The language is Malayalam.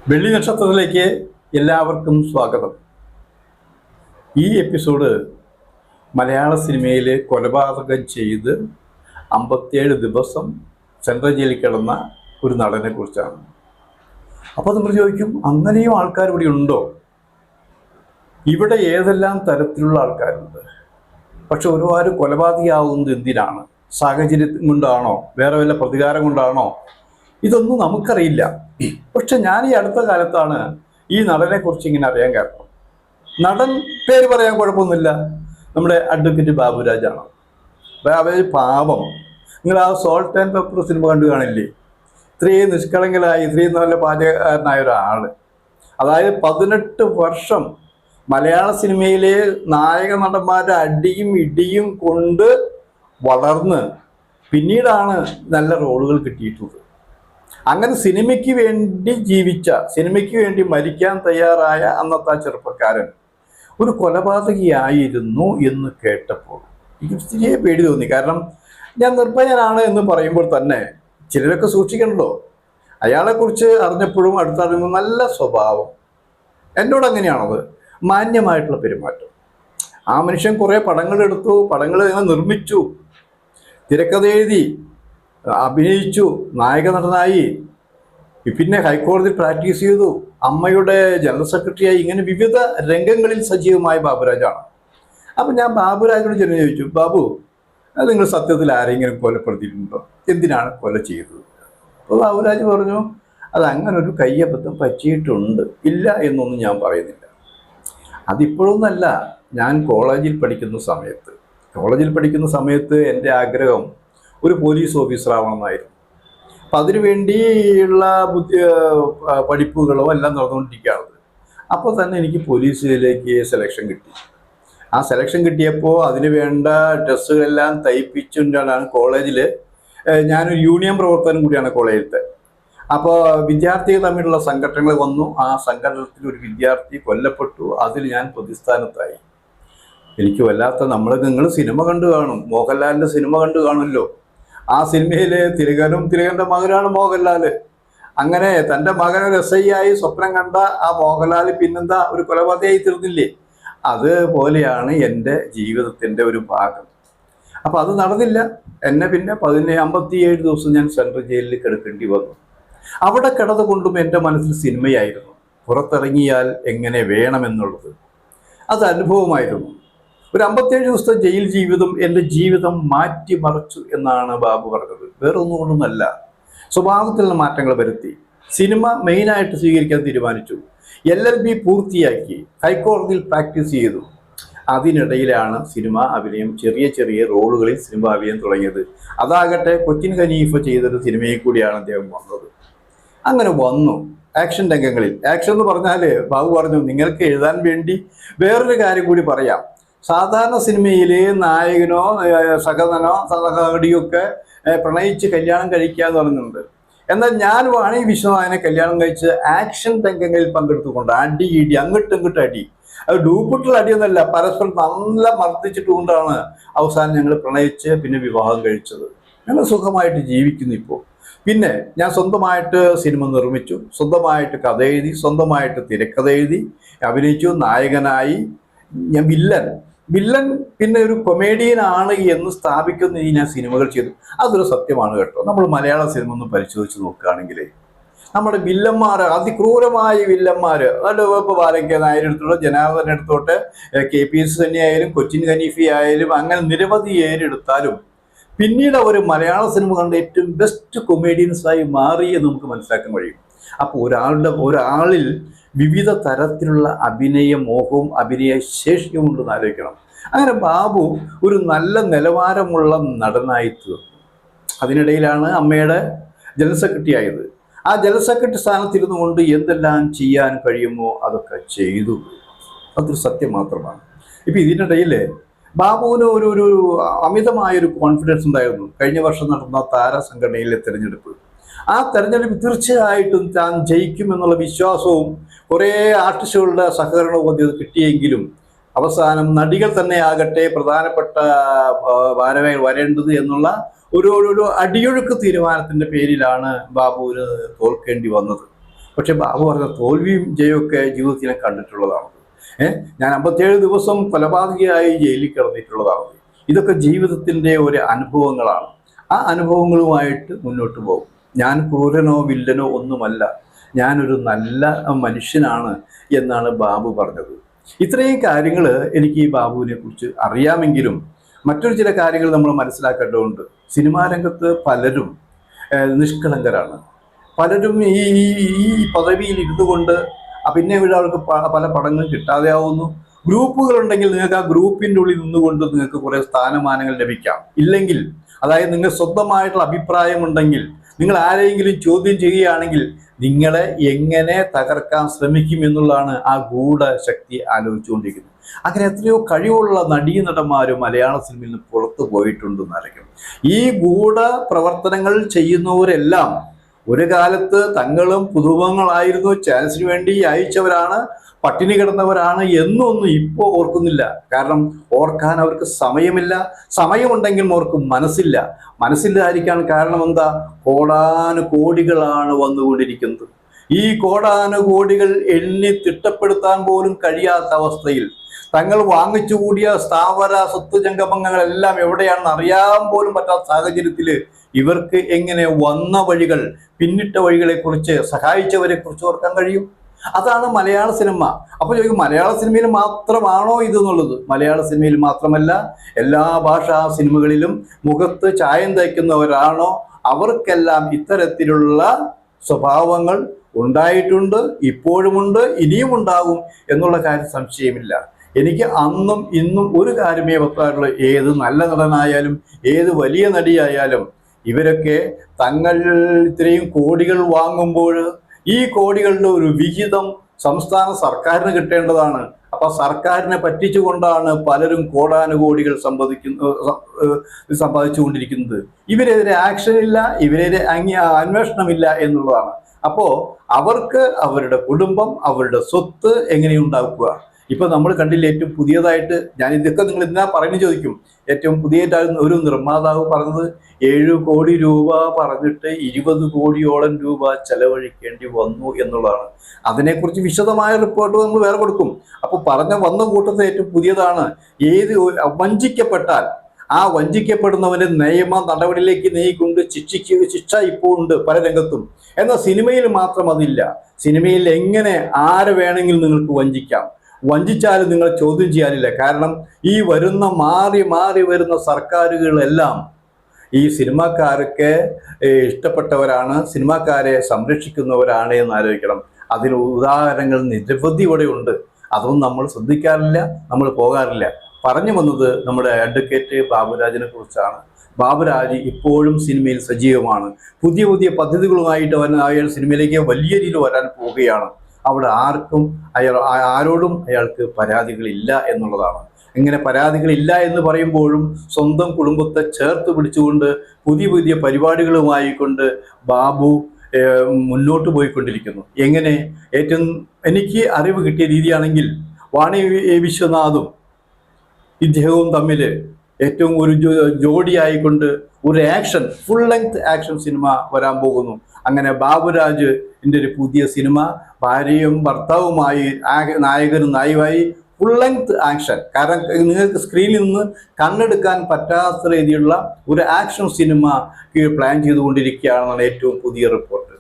വെള്ളി നക്ഷത്രത്തിലേക്ക് എല്ലാവർക്കും സ്വാഗതം. ഈ എപ്പിസോഡ് മലയാള സിനിമയിൽ കൊലപാതകം ചെയ്ത് 57 ദിവസം സെൻട്രൽ ജയിലിൽ കിടന്ന ഒരു നടനെ കുറിച്ചാണ്. അപ്പോൾ നമ്മൾ ചോദിക്കും, അങ്ങനെയും ആൾക്കാർ ഇവിടെ ഉണ്ടോ? ഇവിടെ ഏതെല്ലാം തരത്തിലുള്ള ആൾക്കാരുണ്ട്. പക്ഷെ ഒരുപാട് കൊലപാതകമാവുന്നത് എന്തിനാണ്? സാഹചര്യം കൊണ്ടാണോ? വേറെ വല്ല പ്രതികാരം കൊണ്ടാണോ? ഇതൊന്നും നമുക്കറിയില്ല. പക്ഷെ ഞാൻ ഈ അടുത്ത കാലത്താണ് ഈ നടനെ കുറിച്ച് ഇങ്ങനെ അറിയാൻ കാരണം. നടൻ പേര് പറയാൻ കുഴപ്പമൊന്നുമില്ല, നമ്മുടെ അഡ്വക്കേറ്റ് ബാബുരാജാണ്. അവർ പാവം. നിങ്ങൾ ആ സോൾട്ട് ആൻഡ് പെപ്പർ സിനിമ കണ്ടു കാണില്ലേ? ഇത്രയും നിഷ്കളങ്കനായി ഇത്രയും നല്ല പാചകക്കാരനായ ഒരാള്. അതായത് 18 വർഷം മലയാള സിനിമയിലെ നായക നടന്മാരുടെ അടിയും ഇടിയും കൊണ്ട് വളർന്ന് പിന്നീടാണ് നല്ല റോളുകൾ കിട്ടിയിട്ടുള്ളത്. അങ്ങനെ സിനിമയ്ക്ക് വേണ്ടി ജീവിച്ച, സിനിമയ്ക്ക് വേണ്ടി മരിക്കാൻ തയ്യാറായ അന്നത്തെ ചെറുപ്പക്കാരൻ ഒരു കൊലപാതകിയായിരുന്നു എന്ന് കേട്ടപ്പോൾ എനിക്ക് സ്ഥിതിയെ പേടി തോന്നി. കാരണം ഞാൻ നിർഭയനാണ് എന്ന് പറയുമ്പോൾ തന്നെ ചിലരൊക്കെ സൂക്ഷിക്കണല്ലോ. അയാളെക്കുറിച്ച് അറിഞ്ഞപ്പോഴും അടുത്തറിയുമ്പോൾ നല്ല സ്വഭാവം, എന്നോട് അങ്ങനെയാണത്, മാന്യമായിട്ടുള്ള പെരുമാറ്റം. ആ മനുഷ്യൻ കുറേ പടങ്ങളെടുത്തു, പടങ്ങൾ നിർമ്മിച്ചു, തിരക്കഥ എഴുതി, അഭിനയിച്ചു, നായക നടനായി, പിന്നെ ഹൈക്കോടതിയിൽ പ്രാക്ടീസ് ചെയ്തു, അമ്മയുടെ ജനറൽ സെക്രട്ടറിയായി, ഇങ്ങനെ വിവിധ രംഗങ്ങളിൽ സജീവമായ ബാബുരാജാണ്. അപ്പം ഞാൻ ബാബുരാജിനോട് ചെന്ന് ചോദിച്ചു, ബാബു, നിങ്ങൾ സത്യത്തിൽ ആരെങ്കിലും കൊലപ്പെടുത്തിയിട്ടുണ്ടോ? എന്തിനാണ് കൊല ചെയ്തത്? അപ്പോൾ ബാബുരാജ് പറഞ്ഞു, അത് അങ്ങനെ ഒരു കയ്യബദ്ധം പറ്റിയിട്ടുണ്ട്, ഇല്ല എന്നൊന്നും ഞാൻ പറയുന്നില്ല. അതിപ്പോഴൊന്നല്ല, ഞാൻ കോളേജിൽ പഠിക്കുന്ന സമയത്ത് എൻ്റെ ആഗ്രഹം ഒരു പോലീസ് ഓഫീസർ ആവണമെന്നായിരുന്നു. അപ്പം അതിനു വേണ്ടിയുള്ള പഠിപ്പുകളോ എല്ലാം നടന്നുകൊണ്ടിരിക്കുകയാണ്. അപ്പോൾ തന്നെ എനിക്ക് പോലീസിലേക്ക് സെലക്ഷൻ കിട്ടി. ആ സെലക്ഷൻ കിട്ടിയപ്പോൾ അതിന് വേണ്ട ഡ്രസ്സുകളെല്ലാം തയ്പ്പിച്ചുകൊണ്ടാണ് കോളേജിൽ, ഞാനൊരു യൂണിയൻ പ്രവർത്തനം കൂടിയാണ് കോളേജിലത്തെ. അപ്പോൾ വിദ്യാർത്ഥികൾ തമ്മിലുള്ള സംഘടനകൾ വന്നു. ആ സംഘടനത്തിൽ ഒരു വിദ്യാർത്ഥി കൊല്ലപ്പെട്ടു. അതിൽ ഞാൻ പ്രതിസ്ഥാനത്തായി. എനിക്ക് വല്ലാത്ത, നിങ്ങൾ സിനിമ കണ്ടു കാണും, മോഹൻലാലിൻ്റെ സിനിമ കണ്ടു കാണുമല്ലോ. ആ സിനിമയിലെ തിലകൻ്റെ മകനാണ് മോഹൻലാൽ. അങ്ങനെ തൻ്റെ മകൻ ഒരു SI ആയി സ്വപ്നം കണ്ട ആ മോഹൻലാൽ പിന്നെന്താ ഒരു കൊലപാതകമായി തീർന്നില്ലേ? അതുപോലെയാണ് എൻ്റെ ജീവിതത്തിൻ്റെ ഒരു ഭാഗം. അപ്പം അത് നടന്നില്ല. എന്നെ പിന്നെ 57 ദിവസം ഞാൻ സെൻട്രൽ ജയിലിൽ കിടക്കേണ്ടി വന്നു. അവിടെ കിടന്നുകൊണ്ടും എൻ്റെ മനസ്സിൽ സിനിമയായിരുന്നു. പുറത്തിറങ്ങിയാൽ എങ്ങനെ വേണമെന്നുള്ളത് അത് അനുഭവമായിരുന്നു. ഒരു 57 ദിവസത്തെ ജയിൽ ജീവിതം എൻ്റെ ജീവിതം മാറ്റിമറിച്ചു എന്നാണ് ബാബു പറഞ്ഞത്. വേറെ ഒന്നുകൊണ്ടൊന്നല്ല, സ്വഭാവത്തിലുള്ള മാറ്റങ്ങൾ വരുത്തി. സിനിമ മെയിനായിട്ട് സ്വീകരിക്കാൻ തീരുമാനിച്ചു. LLB പൂർത്തിയാക്കി, ഹൈക്കോടതിയിൽ പ്രാക്ടീസ് ചെയ്തു. അതിനിടയിലാണ് സിനിമ അഭിനയം, ചെറിയ ചെറിയ റോളുകളിൽ സിനിമ അഭിനയം തുടങ്ങിയത്. അതാകട്ടെ കൊച്ചിൻ ഹനീഫ ചെയ്തൊരു സിനിമയിൽ കൂടിയാണ് അദ്ദേഹം വന്നത്. അങ്ങനെ വന്നു ആക്ഷൻ രംഗങ്ങളിൽ. ആക്ഷൻ എന്ന് പറഞ്ഞാൽ ബാബു പറഞ്ഞു, നിങ്ങൾക്ക് എഴുതാൻ വേണ്ടി വേറൊരു കാര്യം കൂടി പറയാം. സാധാരണ സിനിമയിൽ നായകനോ സഹനനോ സഹനടിയൊക്കെ പ്രണയിച്ച് കല്യാണം കഴിക്കുക എന്ന് പറയുന്നുണ്ട്. എന്നാൽ ഞാൻ വാണി വിശ്വനാഥനെ കല്യാണം കഴിച്ച് ആക്ഷൻ രംഗങ്ങളിൽ പങ്കെടുത്തുകൊണ്ട് അടി ഇടി, അങ്ങോട്ടും അടി, അത് ഡൂപ്പിട്ടുള്ള അടിയൊന്നുമല്ല, പരസ്പരം നല്ല മർദ്ദിച്ചിട്ടുകൊണ്ടാണ് അവസാനം ഞങ്ങൾ പ്രണയിച്ച് പിന്നെ വിവാഹം കഴിച്ചത്. ഞങ്ങൾ സുഖമായിട്ട് ജീവിക്കുന്നു ഇപ്പോൾ. പിന്നെ ഞാൻ സ്വന്തമായിട്ട് സിനിമ നിർമ്മിച്ചു, സ്വന്തമായിട്ട് കഥ എഴുതി, സ്വന്തമായിട്ട് തിരക്കഥ എഴുതി, അഭിനയിച്ചു, നായകനായി. ഞാൻ വില്ലൻ പിന്നെ ഒരു കൊമേഡിയനാണ് എന്ന് സ്ഥാപിക്കുന്ന ഞാൻ സിനിമകൾ ചെയ്തു. അതൊരു സത്യമാണ് കേട്ടോ. നമ്മൾ മലയാള സിനിമ ഒന്ന് പരിശോധിച്ച് നോക്കുകയാണെങ്കിൽ നമ്മുടെ വില്ലന്മാർ, അതിക്രൂരമായ വില്ലന്മാർ, അല്ല ഇപ്പോൾ ബാലയ്ക്ക നായരെടുത്തോട്ടെ, ജനാർദ്ദൻ എടുത്തോട്ടെ, KPS തന്നെ ആയാലും, കൊച്ചിൻ ഹനീഫി ആയാലും, അങ്ങനെ നിരവധി പേരെടുത്താലും പിന്നീട് അവർ മലയാള സിനിമ കണ്ട ഏറ്റവും ബെസ്റ്റ് കൊമേഡിയൻസായി മാറി എന്ന് നമുക്ക് മനസ്സിലാക്കാൻ കഴിയും. അപ്പോൾ ഒരാളിൽ വിവിധ തരത്തിലുള്ള അഭിനയ മോഹവും അഭിനയ ശേഷിയും ഉണ്ടെന്ന് ആലോചിക്കണം. അങ്ങനെ ബാബു ഒരു നല്ല നിലവാരമുള്ള നടനായി തീർന്നു. അതിനിടയിലാണ് അമ്മയുടെ ജനറൽ സെക്രട്ടറി ആയത്. ആ ജനറൽ സെക്രട്ടറി സ്ഥാനത്തിരുന്നു കൊണ്ട് എന്തെല്ലാം ചെയ്യാൻ കഴിയുമോ അതൊക്കെ ചെയ്തു. അതൊരു സത്യം മാത്രമാണ്. ഇപ്പം ഇതിനിടയിൽ ബാബുവിന് ഒരു അമിതമായൊരു കോൺഫിഡൻസ് ഉണ്ടായിരുന്നു. കഴിഞ്ഞ വർഷം നടന്ന താരസംഘടനയിലെ തിരഞ്ഞെടുപ്പ്, ആ തെരഞ്ഞെടുപ്പ് തീർച്ചയായിട്ടും താൻ ജയിക്കുമെന്നുള്ള വിശ്വാസവും കുറേ ആർട്ടിസ്റ്റുകളുടെ സഹകരണവും അത് കിട്ടിയെങ്കിലും അവസാനം നടികൾ തന്നെ ആകട്ടെ പ്രധാനപ്പെട്ട ഭാരവാഹികൾ വരേണ്ടത് എന്നുള്ള ഒരു അടിയൊഴുക്ക് തീരുമാനത്തിൻ്റെ പേരിലാണ് ബാബുവിന് തോൽക്കേണ്ടി വന്നത്. പക്ഷെ ബാബു പറഞ്ഞ തോൽവിയും ജയമൊക്കെ ജീവിതത്തിൽ ഞാൻ കണ്ടിട്ടുള്ളതാണ്. ഞാൻ 57 ദിവസം കൊലപാതകയായി ജയിലിൽ കിടന്നിട്ടുള്ളതാണ്. ഇതൊക്കെ ജീവിതത്തിൻ്റെ ഒരു അനുഭവങ്ങളാണ്. ആ അനുഭവങ്ങളുമായിട്ട് മുന്നോട്ട് പോകും. ഞാൻ ക്രൂരനോ വില്ലനോ ഒന്നുമല്ല, ഞാനൊരു നല്ല മനുഷ്യനാണ് എന്നാണ് ബാബു പറഞ്ഞത്. ഇത്രയും കാര്യങ്ങൾ എനിക്ക് ഈ ബാബുവിനെ കുറിച്ച് അറിയാമെങ്കിലും മറ്റൊരു ചില കാര്യങ്ങൾ നമ്മൾ മനസ്സിലാക്കേണ്ടതുണ്ട്. സിനിമാ രംഗത്ത് പലരും നിഷ്കളങ്കരാണ്. പലരും ഈ ഈ പദവിയിൽ ഇരുന്നു കൊണ്ട് പിന്നെ അവർക്ക് പല പടങ്ങളും കിട്ടാതെ ആവുന്നു. ഗ്രൂപ്പുകളുണ്ടെങ്കിൽ നിങ്ങൾക്ക് ആ ഗ്രൂപ്പിൻ്റെ ഉള്ളിൽ നിന്നുകൊണ്ട് നിങ്ങൾക്ക് കുറേ സ്ഥാനമാനങ്ങൾ ലഭിക്കാം. ഇല്ലെങ്കിൽ, അതായത് നിങ്ങൾ സ്വന്തമായിട്ടുള്ള അഭിപ്രായമുണ്ടെങ്കിൽ, നിങ്ങൾ ആരെങ്കിലും ചോദ്യം ചെയ്യുകയാണെങ്കിൽ നിങ്ങളെ എങ്ങനെ തകർക്കാൻ ശ്രമിക്കും എന്നുള്ളതാണ് ആ ഗൂഢശക്തി ആലോചിച്ചുകൊണ്ടിരിക്കുന്നത്. അങ്ങനെ എത്രയോ കഴിവുള്ള നടീനടന്മാരും മലയാള സിനിമയിൽ നിന്ന് പുറത്തു പോയിട്ടുണ്ടെന്നായിരിക്കും. ഈ ഗൂഢ പ്രവർത്തനങ്ങൾ ചെയ്യുന്നവരെല്ലാം ഒരു കാലത്ത് തങ്ങളും പുതുമുഖങ്ങളായിരുന്നു, ചാൻസിന് വേണ്ടി അയച്ചവരാണ്, പട്ടിണി കിടന്നവരാണ് എന്നൊന്നും ഇപ്പോൾ ഓർക്കുന്നില്ല. കാരണം ഓർക്കാൻ അവർക്ക് സമയമില്ല. സമയമുണ്ടെങ്കിലും അവർക്ക് മനസ്സില്ല. മനസ്സില്ലാതിരിക്കാൻ കാരണം എന്താ? കോടാനുകോടികളാണ് വന്നുകൊണ്ടിരിക്കുന്നത്. ഈ കോടാനുകോടികൾ എണ്ണി തിട്ടപ്പെടുത്താൻ പോലും കഴിയാത്ത അവസ്ഥയിൽ തങ്ങൾ വാങ്ങിച്ചു കൂടിയ സ്ഥാവര സ്വത്ത് ജംഗമങ്ങളെല്ലാം എവിടെയാണെന്ന് അറിയാൻ പോലും പറ്റാത്ത സാഹചര്യത്തിൽ ഇവർക്ക് എങ്ങനെ വന്ന വഴികൾ, പിന്നിട്ട വഴികളെ കുറിച്ച്, സഹായിച്ചവരെ കുറിച്ച് ഓർക്കാൻ കഴിയും? അതാണ് മലയാള സിനിമ. അപ്പോൾ ചോദിക്കും, മലയാള സിനിമയിൽ മാത്രമാണോ ഇതെന്നുള്ളത്? മലയാള സിനിമയിൽ മാത്രമല്ല, എല്ലാ ഭാഷാ സിനിമകളിലും മുഖത്ത് ചായം തയ്ക്കുന്നവരാണോ അവർക്കെല്ലാം ഇത്തരത്തിലുള്ള സ്വഭാവങ്ങൾ ഉണ്ടായിട്ടുണ്ട്, ഇപ്പോഴുമുണ്ട്, ഇനിയും ഉണ്ടാകും എന്നുള്ള കാര്യം സംശയമില്ല. എനിക്ക് അന്നും ഇന്നും ഒരു കാര്യമേ പറയാറുള്ളൂ. ഏത് നല്ല നടനായാലും ഏത് വലിയ നടിയായാലും ഇവരൊക്കെ തങ്ങൾ ഇത്രയും കോടികൾ വാങ്ങുമ്പോൾ ഈ കോടികളുടെ ഒരു വിഹിതം സംസ്ഥാന സർക്കാരിന് കിട്ടേണ്ടതാണ്. അപ്പൊ സർക്കാരിനെ പറ്റിച്ചുകൊണ്ടാണ് പലരും കോടാനുകോടികൾ സമ്പാദിച്ചുകൊണ്ടിരിക്കുന്നത്. ഇവരെതിരെ ആക്ഷൻ ഇല്ല, ഇവരെതിരെ അന്വേഷണമില്ല എന്നുള്ളതാണ്. അപ്പോ അവർക്ക് അവരുടെ കുടുംബം, അവരുടെ സ്വത്ത് എങ്ങനെയുണ്ടാക്കുക? ഇപ്പൊ നമ്മൾ കണ്ടില്ല, ഏറ്റവും പുതിയതായിട്ട്, ഞാൻ ഇതൊക്കെ നിങ്ങൾ എന്തിനാ പറയുന്നത് ചോദിക്കും. ഏറ്റവും പുതിയതായിട്ട് ഒരു നിർമ്മാതാവ് പറഞ്ഞത് 7 കോടി രൂപ പറഞ്ഞിട്ട് 20 കോടിയോളം രൂപ ചെലവഴിക്കേണ്ടി വന്നു എന്നുള്ളതാണ്. അതിനെക്കുറിച്ച് വിശദമായ റിപ്പോർട്ട് നമ്മൾ വേറെ കൊടുക്കും. അപ്പോൾ വന്ന കൂട്ടത്തിൽ ഏറ്റവും പുതിയതാണ്, ഏത് വഞ്ചിക്കപ്പെട്ടാൽ ആ വഞ്ചിക്കപ്പെടുന്നവന്റെ നിയമ നടപടിയിലേക്ക് നീക്കൊണ്ട് ശിക്ഷ ഇപ്പോൾ ഉണ്ട് പല രംഗത്തും. എന്നാൽ സിനിമയിൽ മാത്രം അതില്ല. സിനിമയിൽ എങ്ങനെ ആരെ വേണമെങ്കിലും നിങ്ങൾക്ക് വഞ്ചിക്കാം. വഞ്ചിച്ചാലും നിങ്ങൾ ചോദ്യം ചെയ്യാനില്ല. കാരണം ഈ മാറി മാറി വരുന്ന സർക്കാരുകളെല്ലാം ഈ സിനിമാക്കാർക്ക് ഇഷ്ടപ്പെട്ടവരാണ്, സിനിമാക്കാരെ സംരക്ഷിക്കുന്നവരാണ് എന്ന് ആലോചിക്കണം. അതിന് ഉദാഹരണങ്ങൾ നിരവധി ഇവിടെ ഉണ്ട്. അതൊന്നും നമ്മൾ ശ്രദ്ധിക്കാറില്ല, നമ്മൾ പോകാറില്ല. പറഞ്ഞു വന്നത് നമ്മുടെ അഡ്വക്കേറ്റ് ബാബുരാജിനെ കുറിച്ചാണ്. ബാബുരാജ് ഇപ്പോഴും സിനിമയിൽ സജീവമാണ്. പുതിയ പുതിയ പദ്ധതികളുമായിട്ട് അയാൾ സിനിമയിലേക്ക് വലിയ രീതിയിൽ വരാൻ പോവുകയാണ്. അവിടെ ആരോടും അയാൾക്ക് പരാതികളില്ല എന്നുള്ളതാണ്. ഇങ്ങനെ പരാതികളില്ല എന്ന് പറയുമ്പോഴും സ്വന്തം കുടുംബത്തെ ചേർത്ത് പിടിച്ചുകൊണ്ട് പുതിയ പുതിയ പരിപാടികളുമായി കൊണ്ട് ബാബു മുന്നോട്ട് പോയിക്കൊണ്ടിരിക്കുന്നു. എങ്ങനെ? ഏറ്റവും എനിക്ക് അറിവ് കിട്ടിയ രീതിയാണെങ്കിൽ വാണി വിശ്വനാഥും ഇദ്ദേഹവും തമ്മിൽ ഏറ്റവും ഒരു ജോഡിയായിക്കൊണ്ട് ഒരു action, full length action cinema വരാൻ പോകുന്നു. അങ്ങനെ ബാബുരാജിൻ്റെ ഒരു പുതിയ സിനിമ, ഭാര്യയും ഭർത്താവുമായി, നായകനും നായികമായി ഫുൾ ലെങ്ത് ആക്ഷൻ. കാരണം നിങ്ങൾക്ക് സ്ക്രീനിൽ നിന്ന് കണ്ണെടുക്കാൻ പറ്റാത്ത രീതിയിലുള്ള ഒരു ആക്ഷൻ സിനിമ പ്ലാൻ ചെയ്തുകൊണ്ടിരിക്കുകയാണെന്നാണ് ഏറ്റവും പുതിയ റിപ്പോർട്ട്.